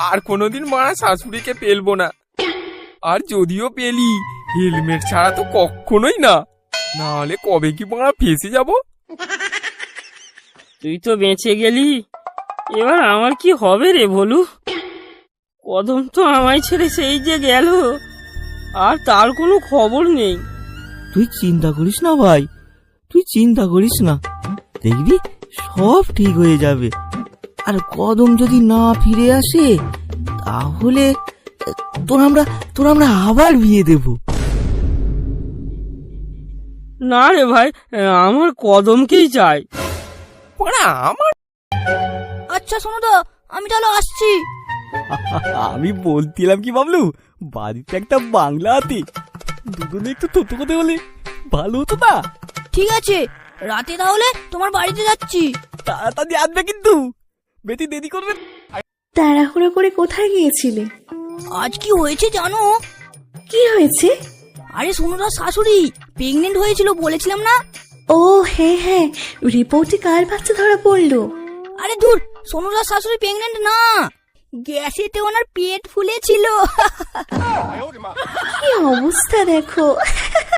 আর কোনোদিন মারা শাশুড়িকে পেলবো না। আর যদিও পেলি, হেলমেট ছাড়া তো কখনোই না, না হলে কবে কি মারা ফেসে যাব। তুই তো বেঁচে গেলি, এবার আমার কি হবে রে ভোলু? কদম তো আমায় ছেড়ে সেই যে গেল, আর তার কোনো খবর নেই। তুই চিন্তা করিস না ভাই, তুই চিন্তা করিস না, দেখবি সব ঠিক হয়ে যাবে। আর কদম যদি না ফিরে আসে, তাহলে তোর আমরা আবার বিয়ে দেব। না রে ভাই, আমার কদমকেই চাই। মারা আমার আচ্ছা সোনুদা, আমি তাহলে আসছি। আমি বলছিলাম কি বাবলু, বাড়িতে একটা বাংলা আছে, দুজনে একটু থতো কথা বলে ভালো হতো না? ঠিক আছে, রাতে তাহলে তোমার বাড়িতে যাচ্ছি। তাড়াতাড়ি আসবে কিন্তু, বেশি দেরি করবে। তাড়াহুড়ো করে কোথায় গিয়েছিলে? আজ কি হয়েছে জানো? কি হয়েছে? আরে সোনুদার শাশুড়ি প্রেগনেন্ট হয়েছিল, বলেছিলাম না? ও হ্যাঁ হ্যাঁ, রিপোর্টে কার বাচ্চা ধরা পড়লো? আরে দূর, সোনুদার শাশুড়ি প্রেগনেন্ট না, গ্যাসেতে ওনার পেট ফুলেছিল। কি অবস্থা দেখো।